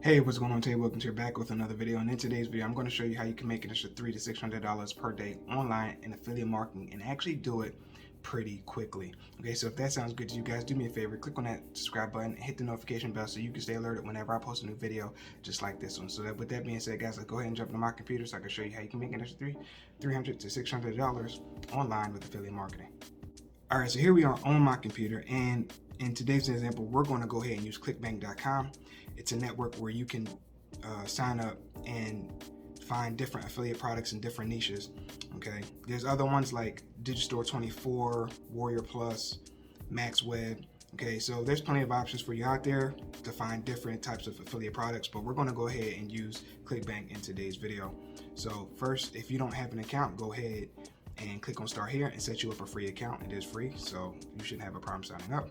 Hey, what's going on? Today, Wilkins here, back with another video. And in today's video, I'm going to show you how you can make an extra $300 to $600 per day online in affiliate marketing and actually do it pretty quickly. Okay, so if that sounds good to you guys, do me a favor, click on that subscribe button, hit the notification bell so you can stay alerted whenever I post a new video just like this one. So that, with that being said, guys, let's go ahead and jump into my computer so I can show you how you can make an extra $300 to $600 online with affiliate marketing. All right, so here we are on my computer, and in today's example, we're going to go ahead and use Clickbank.com. It's a network where you can sign up and find different affiliate products in different niches. Okay, there's other ones like Digistore 24, Warrior Plus, Max Web. Okay, so there's plenty of options for you out there to find different types of affiliate products, but we're going to go ahead and use Clickbank in today's video. So first, if you don't have an account, go ahead and click on start here and set you up a free account. It is free, so you shouldn't have a problem signing up.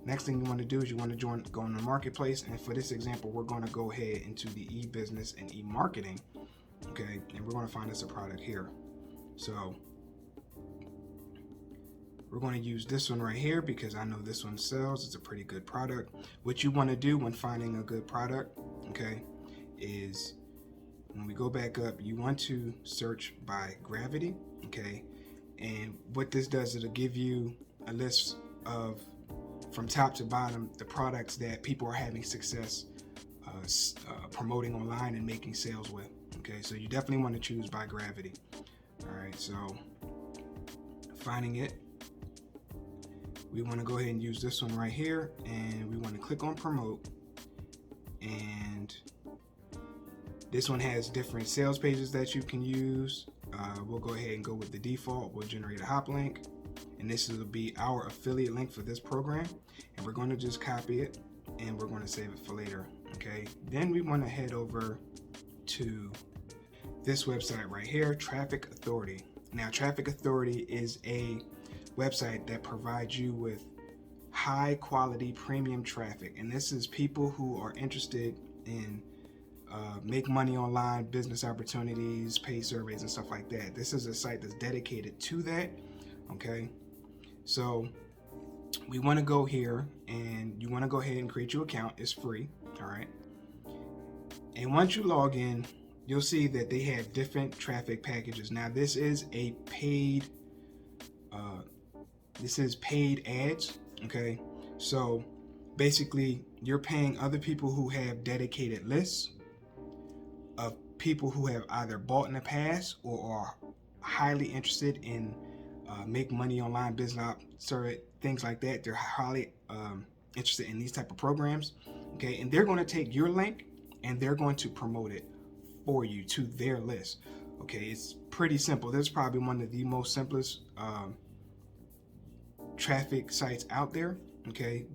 Next thing you want to do is you want to go on the marketplace, and for this example, we're going to go ahead into the e-business and e-marketing. Okay, and we're going to find us a product here. So we're going to use this one right here because I know this one sells. It's a pretty good product. What you want to do when finding a good product, okay, is when we go back up, you want to search by gravity. Okay, and what this does, it'll give you a list of, from top to bottom, the products that people are having success promoting online and making sales with. Okay, so you definitely want to choose by gravity. All right, so finding it, we want to go ahead and use this one right here, and we want to click on promote, and this one has different sales pages that you can use. We'll go ahead and go with the default. We'll generate a hop link, and this will be our affiliate link for this program, and we're going to just copy it and we're going to save it for later. Okay, then we want to head over to this website right here, Traffic Authority. Now, Traffic Authority is a website that provides you with high quality premium traffic, and this is people who are interested in make money online, business opportunities, pay surveys, and stuff like that. This is a site that's dedicated to that. Okay, so we want to go here, and you want to go ahead and create your account. It's free. All right, and once you log in, you'll see that they have different traffic packages. Now, this is a paid ads. Okay, so basically you're paying other people who have dedicated lists of people who have either bought in the past or are highly interested in make money online, business op, things like that. They're highly interested in these type of programs. Okay, and they're going to take your link and they're going to promote it for you to their list. Okay, it's pretty simple. This is probably one of the most simplest traffic sites out there. Okay,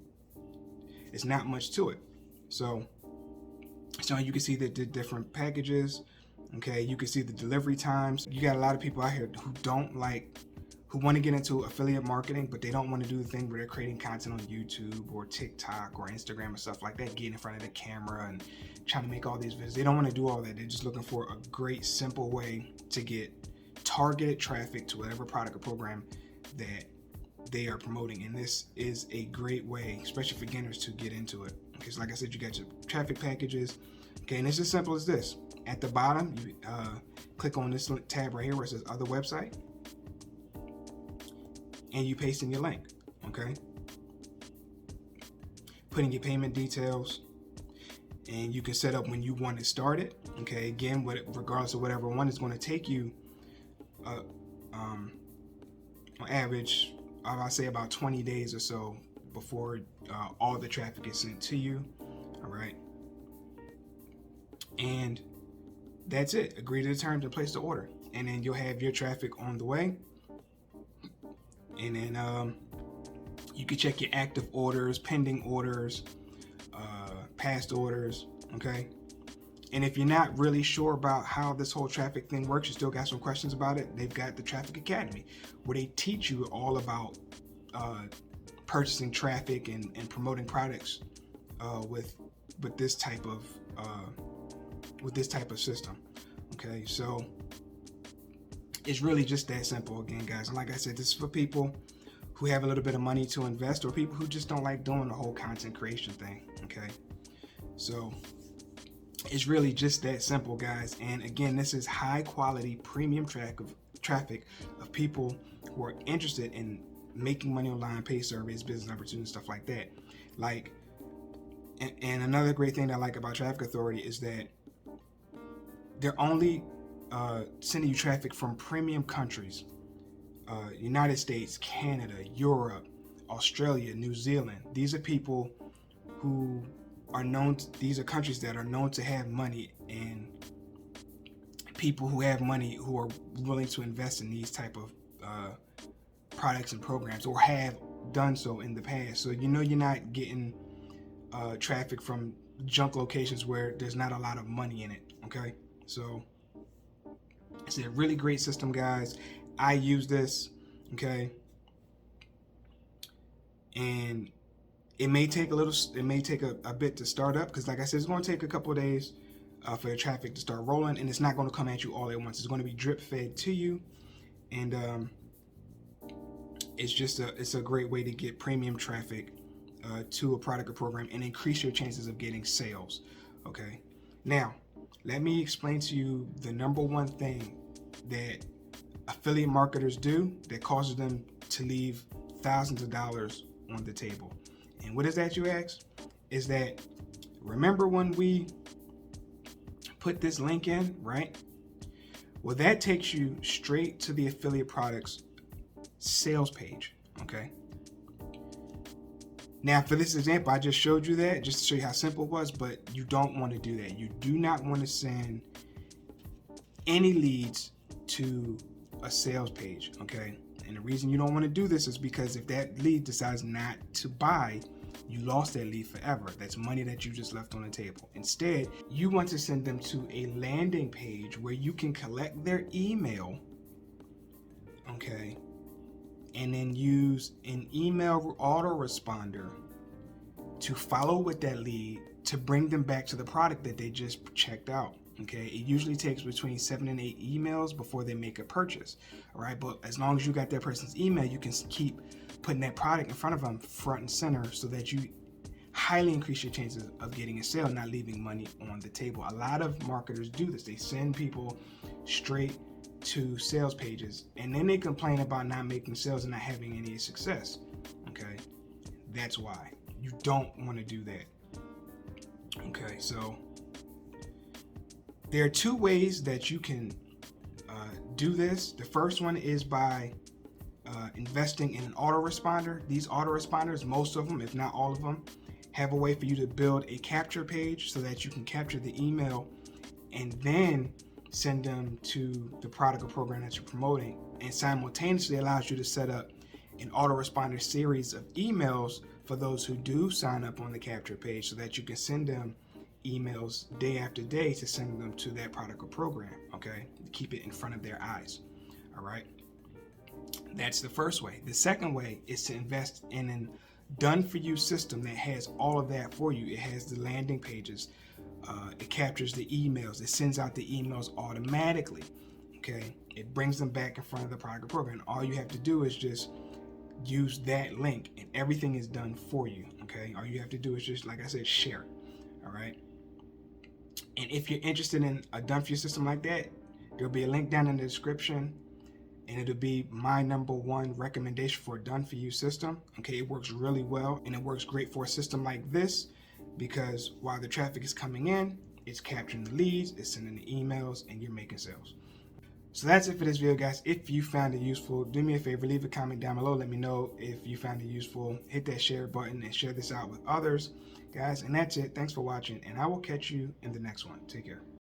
it's not much to it. So you can see the different packages. Okay, you can see the delivery times. You got a lot of people out here who want to get into affiliate marketing, but they don't want to do the thing where they're creating content on YouTube or TikTok or Instagram and stuff like that, getting in front of the camera and trying to make all these videos. They don't want to do all that. They're just looking for a great, simple way to get targeted traffic to whatever product or program that they are promoting. And this is a great way, especially for beginners, to get into it. Okay, so like I said, you got your traffic packages. Okay, and it's as simple as this. At the bottom, you click on this tab right here where it says other website, and you paste in your link. Okay, put in your payment details, and you can set up when you want it started. Okay, again, regardless of whatever one, is going to take you on average, I'd say about 20 days or so before all the traffic is sent to you. All right, and that's it. Agree to the terms and place the order, and then you'll have your traffic on the way. And then you can check your active orders, pending orders, past orders. Okay, and if you're not really sure about how this whole traffic thing works, you still got some questions about it, they've got the Traffic Academy, where they teach you all about purchasing traffic and promoting products with this type of system. Okay, so it's really just that simple again, guys. And like I said, this is for people who have a little bit of money to invest, or people who just don't like doing the whole content creation thing. Okay, so It's really just that simple, guys. And again, this is high quality premium traffic of people who are interested in making money online, paid surveys, business opportunities, stuff like that. Like, and another great thing that I like about Traffic Authority is that they're only sending you traffic from premium countries: United States, Canada, Europe, Australia, New Zealand. These are people who are known these are countries that are known to have money, and people who have money who are willing to invest in these type of products and programs, or have done so in the past. So you're not getting traffic from junk locations where there's not a lot of money in it. Okay, so it's a really great system, guys. I use this. Okay, and it may take a bit to start up, because like I said, it's going to take a couple of days for the traffic to start rolling, and it's not going to come at you all at once. It's going to be drip fed to you, and it's a great way to get premium traffic to a product or program and increase your chances of getting sales. Okay, now let me explain to you the number one thing that affiliate marketers do that causes them to leave thousands of dollars on the table. And what is that, you ask? Is that, remember when we put this link in, right? Well, that takes you straight to the affiliate products sales page. Okay, now for this example, I just showed you that just to show you how simple it was, but you don't want to do that. You do not want to send any leads to a sales page. Okay, and the reason you don't want to do this is because if that lead decides not to buy, you lost that lead forever. That's money that you just left on the table. Instead, you want to send them to a landing page where you can collect their email, okay, and then use an email autoresponder to follow with that lead to bring them back to the product that they just checked out. Okay, it usually takes between 7 and 8 emails before they make a purchase. All right, but as long as you got that person's email, you can keep putting that product in front of them front and center, so that you highly increase your chances of getting a sale, not leaving money on the table. A lot of marketers do this. They send people straight to sales pages, and then they complain about not making sales and not having any success. Okay, that's why you don't want to do that. Okay, so there are two ways that you can do this. The first one is by investing in an autoresponder. These autoresponders, most of them, if not all of them, have a way for you to build a capture page so that you can capture the email and then send them to the product or program that you're promoting, and simultaneously allows you to set up an autoresponder series of emails for those who do sign up on the capture page, so that you can send them emails day after day to send them to that product or program. Okay, keep it in front of their eyes. All right, that's the first way. The second way is to invest in an done for you system that has all of that for you. It has the landing pages, it captures the emails, it sends out the emails automatically. Okay, it brings them back in front of the product or program. All you have to do is just use that link, and everything is done for you. Okay, all you have to do is just, like I said, share it. All right, and if you're interested in a done for you system like that, there'll be a link down in the description, and it'll be my number one recommendation for a done for you system. Okay, it works really well, and it works great for a system like this, because while the traffic is coming in, it's capturing the leads, it's sending the emails, and you're making sales. So that's it for this video, guys. If you found it useful, do me a favor, leave a comment down below. Let me know if you found it useful. Hit that share button and share this out with others, guys. And that's it. Thanks for watching, and I will catch you in the next one. Take care.